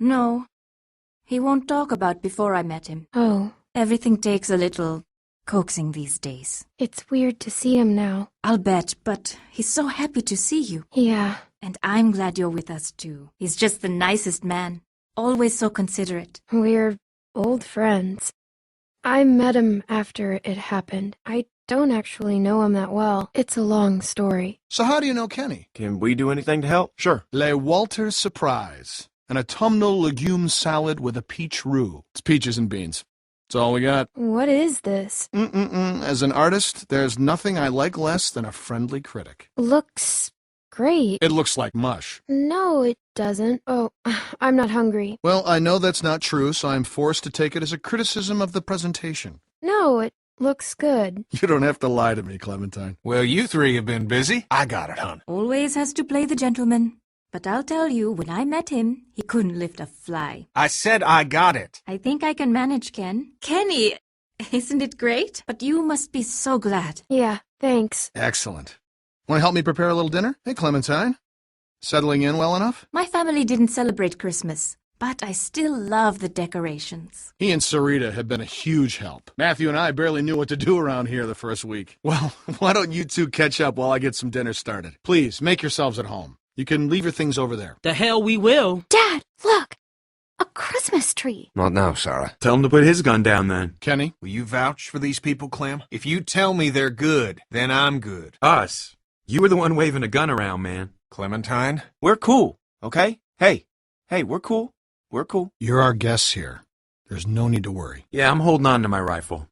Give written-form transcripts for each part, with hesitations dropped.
No. He won't talk about before I met him. Oh. Everything takes a little coaxing these days. It's weird to see him now. I'll bet, but he's so happy to see you. Yeah. And I'm glad you're with us too. He's just the nicest man. Always so considerate. We're old friends. I met him after it happened. I don't actually know him that well. It's a long story. So how do you know Kenny? Can we do anything to help? Sure. Le Walter's Surprise. An autumnal legume salad with a peach roux. It's peaches and beans. That's all we got. What is this? As an artist, there's nothing I like less than a friendly critic. Looks great. It looks like mush. No, it doesn't. Oh, I'm not hungry. Well, I know that's not true, so I'm forced to take it as a criticism of the presentation. No, it looks good. You don't have to lie to me, Clementine. Well, you three have been busy. I got it, hon. Always has to play the gentleman. But I'll tell you, when I met him, he couldn't lift a fly. I said I got it. I think I can manage, Ken. Kenny, isn't it great? But you must be so glad. Yeah, thanks. Excellent. Want to help me prepare a little dinner? Hey, Clementine. Settling in well enough? My family didn't celebrate Christmas, but I still love the decorations. He and Sarita have been a huge help. Matthew and I barely knew what to do around here the first week. Well, why don't you two catch up while I get some dinner started? Please, make yourselves at home. You can leave your things over there. The hell we will. Dad, look! A Christmas tree. Not now, Sarah. Tell him to put his gun down then. Kenny? Will you vouch for these people, Clem? If you tell me they're good, then I'm good. Us. You were the one waving a gun around, man. Clementine? We're cool, okay? Hey, we're cool. We're cool. You're our guests here. There's no need to worry. Yeah, I'm holding on to my rifle.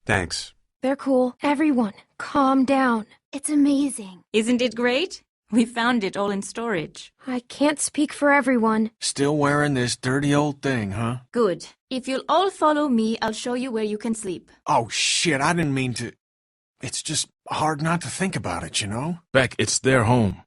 Thanks. They're cool. Everyone, calm down. It's amazing. Isn't it great? We found it all in storage. I can't speak for everyone. Still wearing this dirty old thing, huh? Good. If you'll all follow me, I'll show you where you can sleep. Oh, shit, I didn't mean to... It's just hard not to think about it, you know? Beck, it's their home.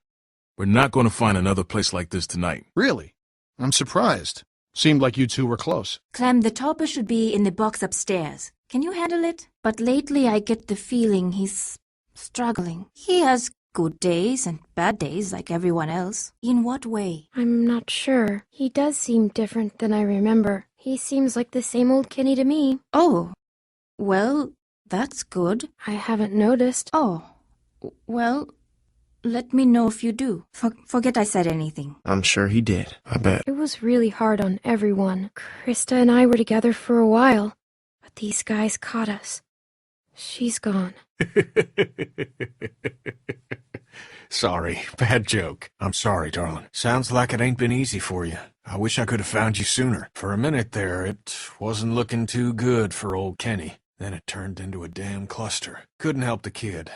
We're not going to find another place like this tonight. Really? I'm surprised. Seemed like you two were close. Clem, the topper should be in the box upstairs. Can you handle it? But lately I get the feeling he's struggling. He has good days and bad days like everyone else. In what way? I'm not sure. He does seem different than I remember. He seems like the same old Kenny to me. Oh, well, that's good. I haven't noticed. Oh, well, let me know if you do. Forget I said anything. I'm sure he did. I bet. It was really hard on everyone. Krista and I were together for a while, but these guys caught us. She's gone. Sorry, bad joke. I'm sorry, darling. Sounds like it ain't been easy for you. I wish I could have found you sooner. For a minute there, it wasn't looking too good for old Kenny. Then it turned into a damn cluster. Couldn't help the kid,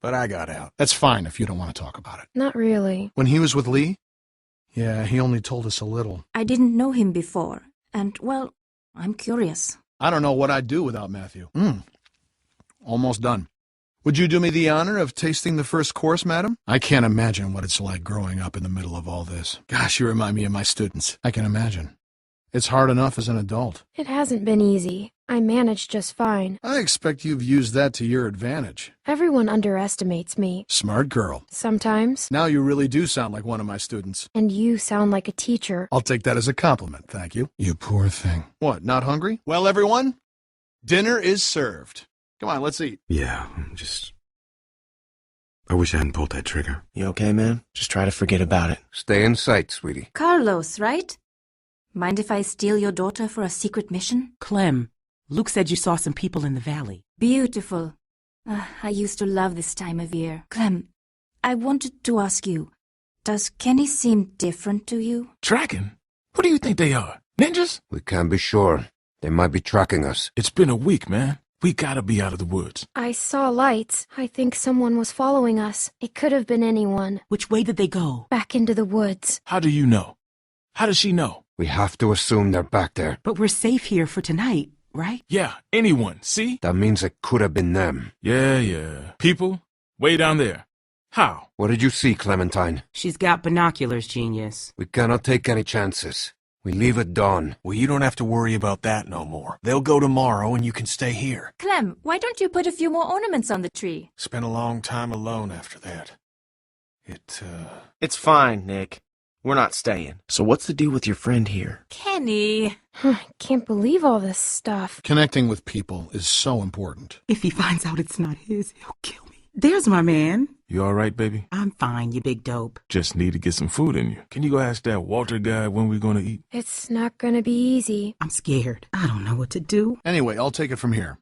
but I got out. That's fine if you don't want to talk about it. Not really. When he was with Lee? Yeah, he only told us a little. I didn't know him before, and, well, I'm curious. I don't know what I'd do without Matthew. Almost done. Would you do me the honor of tasting the first course, madam? I can't imagine what it's like growing up in the middle of all this. Gosh, you remind me of my students. I can imagine. It's hard enough as an adult. It hasn't been easy. I managed just fine. I expect you've used that to your advantage. Everyone underestimates me. Smart girl. Sometimes. Now you really do sound like one of my students. And you sound like a teacher. I'll take that as a compliment, thank you. You poor thing. What, not hungry? Well, everyone, dinner is served. Come on, let's eat. Yeah, I wish I hadn't pulled that trigger. You okay, man? Just try to forget about it. Stay in sight, sweetie. Carlos, right? Mind if I steal your daughter for a secret mission? Clem, Luke said you saw some people in the valley. Beautiful. I used to love this time of year. Clem, I wanted to ask you, does Kenny seem different to you? Tracking? Who do you think they are? Ninjas? We can't be sure. They might be tracking us. It's been a week, man. We gotta be out of the woods. I saw lights. I think someone was following us. It could have been anyone. Which way did they go? Back into the woods. How do you know? How does she know? We have to assume they're back there. But we're safe here for tonight, right? Yeah, anyone, see? That means it could have been them. Yeah. People? Way down there. How? What did you see, Clementine? She's got binoculars, genius. We cannot take any chances. We leave at dawn. Well, you don't have to worry about that no more. They'll go tomorrow and you can stay here. Clem, why don't you put a few more ornaments on the tree? Spent a long time alone after that. It's fine, Nick. We're not staying. So what's the deal with your friend here? Kenny, I can't believe all this stuff. Connecting with people is so important. if he finds out it's not his, he'll kill me. There's my man. You all right, baby? I'm fine, you big dope. Just need to get some food in you. Can you go ask that Walter guy when we're gonna eat? It's not gonna be easy. I'm scared. I don't know what to do. Anyway, I'll take it from here.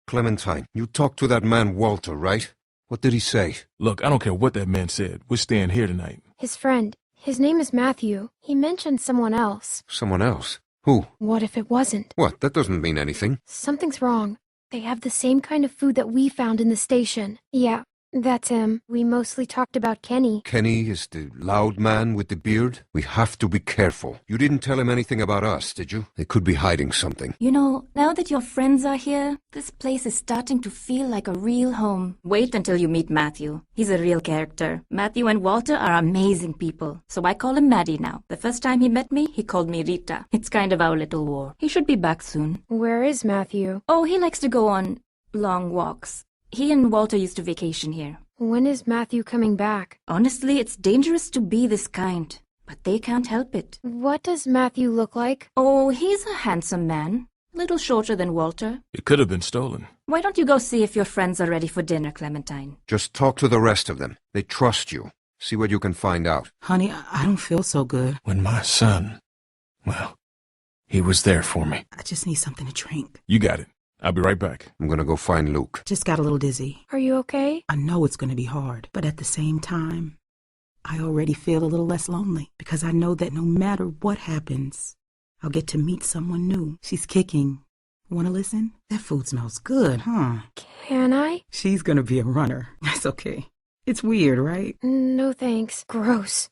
Clementine, you talked to that man Walter, right? What did he say? Look, I don't care what that man said. We're staying here tonight. His friend. His name is Matthew. He mentioned someone else. Someone else? Who? What if it wasn't? What? That doesn't mean anything. Something's wrong. They have the same kind of food that we found in the station. Yeah, that's him. We mostly talked about Kenny. Kenny is the loud man with the beard? We have to be careful. You didn't tell him anything about us, did you? They could be hiding something. You know, now that your friends are here, this place is starting to feel like a real home. Wait until you meet Matthew. He's a real character. Matthew and Walter are amazing people, so I call him Maddie now. The first time he met me, he called me Rita. It's kind of our little war. He should be back soon. Where is Matthew? Oh, he likes to go on long walks. He and Walter used to vacation here. When is Matthew coming back? Honestly, it's dangerous to be this kind, but they can't help it. What does Matthew look like? Oh, he's a handsome man. A little shorter than Walter. It could have been stolen. Why don't you go see if your friends are ready for dinner, Clementine? Just talk to the rest of them. They trust you. See what you can find out. Honey, I don't feel so good. When my son, well, he was there for me. I just need something to drink. You got it. I'll be right back. I'm gonna go find Luke. Just got a little dizzy. Are you okay? I know it's going to be hard, but at the same time, I already feel a little less lonely because I know that no matter what happens, I'll get to meet someone new. She's kicking. Want to listen? That food smells good, huh? Can I? She's going to be a runner. That's okay. It's weird, right? No thanks. Gross.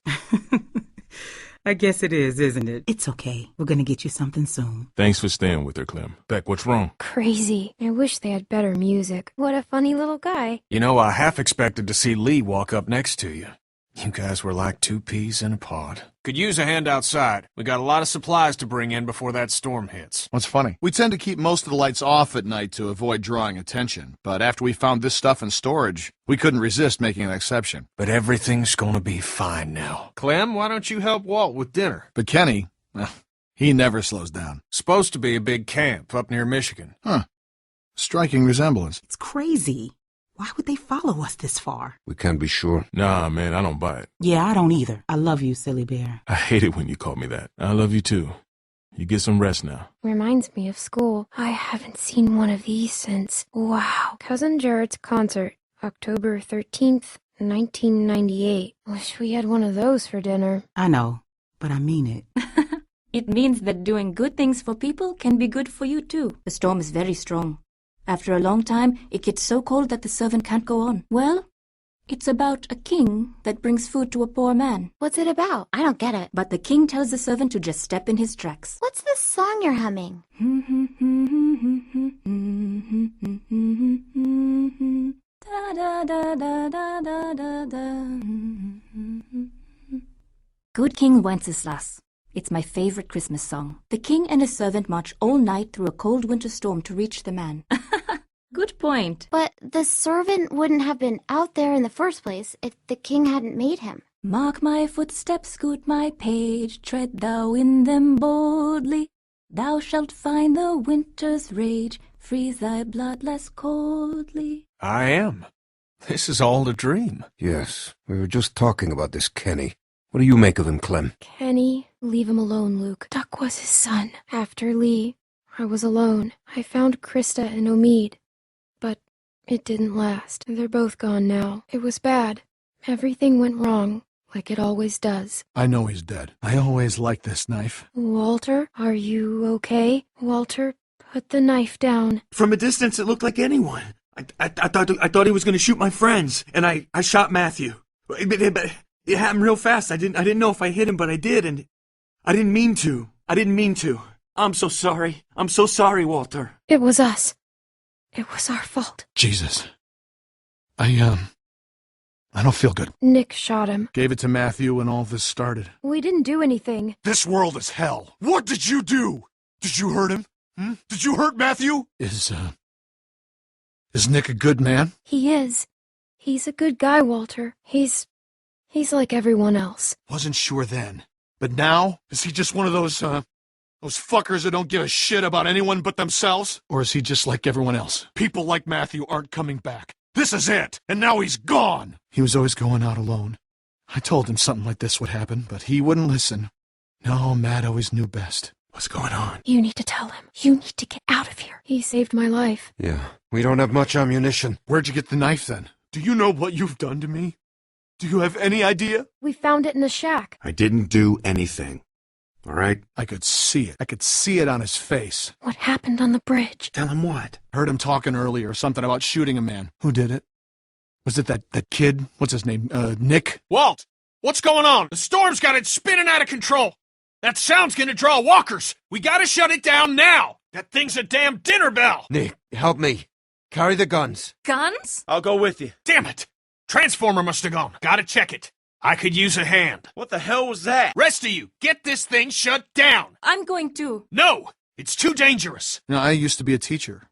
I guess it is, isn't it? It's okay. We're going to get you something soon. Thanks for staying with her, Clem. Beck, what's wrong? Crazy. I wish they had better music. What a funny little guy. You know, I half expected to see Lee walk up next to you. You guys were like two peas in a pod. Could use a hand outside. We got a lot of supplies to bring in before that storm hits. What's funny? We tend to keep most of the lights off at night to avoid drawing attention, but after we found this stuff in storage, we couldn't resist making an exception. But everything's gonna be fine now. Clem, why don't you help Walt with dinner? But Kenny, well, he never slows down. Supposed to be a big camp up near Michigan. Huh. Striking resemblance. It's crazy. Why would they follow us this far? We can't be sure. Nah, man, I don't buy it. Yeah, I don't either. I love you, silly bear. I hate it when you call me that. I love you too. You get some rest now. Reminds me of school. I haven't seen one of these since. Wow. Cousin Jared's concert, October 13th, 1998. Wish we had one of those for dinner. I know, but I mean it. It means that doing good things for people can be good for you too. The storm is very strong. After a long time, it gets so cold that the servant can't go on. Well, it's about a king that brings food to a poor man. What's it about? I don't get it. But the king tells the servant to just step in his tracks. What's this song you're humming? Da, da, da, da, da, da, da, da. Good King Wenceslas. It's my favorite Christmas song. The king and his servant march all night through a cold winter storm to reach the man. Good point. But the servant wouldn't have been out there in the first place if the king hadn't made him. Mark my footsteps, good my page, tread thou in them boldly. Thou shalt find the winter's rage, freeze thy blood less coldly. I am. This is all a dream. Yes, we were just talking about this Kenny. What do you make of him, Clem? Kenny, leave him alone, Luke. Duck was his son. After Lee, I was alone. I found Krista and Omid. But it didn't last. They're both gone now. It was bad. Everything went wrong, like it always does. I know he's dead. I always liked this knife. Walter, are you okay? Walter, put the knife down. From a distance, it looked like anyone. I thought he was going to shoot my friends, and I shot Matthew. But it happened real fast. I didn't know if I hit him, but I did, and I didn't mean to. I'm so sorry. I'm so sorry, Walter. It was us. It was our fault. Jesus. I don't feel good. Nick shot him. Gave it to Matthew when all this started. We didn't do anything. This world is hell. What did you do? Did you hurt him? Did you hurt Matthew? Is Nick a good man? He is. He's a good guy, Walter. He's like everyone else. Wasn't sure then. But now? Is he just one of those fuckers that don't give a shit about anyone but themselves? Or is he just like everyone else? People like Matthew aren't coming back. This is it! And now he's gone! He was always going out alone. I told him something like this would happen, but he wouldn't listen. No, Matt always knew best. What's going on? You need to tell him. You need to get out of here. He saved my life. Yeah, we don't have much ammunition. Where'd you get the knife, then? Do you know what you've done to me? Do you have any idea? We found it in the shack. I didn't do anything. All right? I could see it. I could see it on his face. What happened on the bridge? Tell him what? Heard him talking earlier, something about shooting a man. Who did it? Was it that kid? What's his name? Nick? Walt, what's going on? The storm's got it spinning out of control. That sound's gonna draw walkers. We gotta shut it down now. That thing's a damn dinner bell. Nick, help me. Carry the guns. Guns? I'll go with you. Damn it. Transformer must have gone. Gotta check it. I could use a hand. What the hell was that? Rest of you, get this thing shut down. I'm going to. No, it's too dangerous. You know, I used to be a teacher,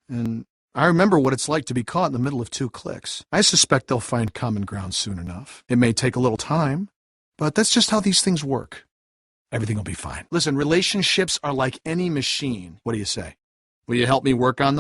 and I remember what it's like to be caught in the middle of two cliques. I suspect they'll find common ground soon enough. It may take a little time, but that's just how these things work. Everything will be fine. Listen, relationships are like any machine. What do you say? Will you help me work on them?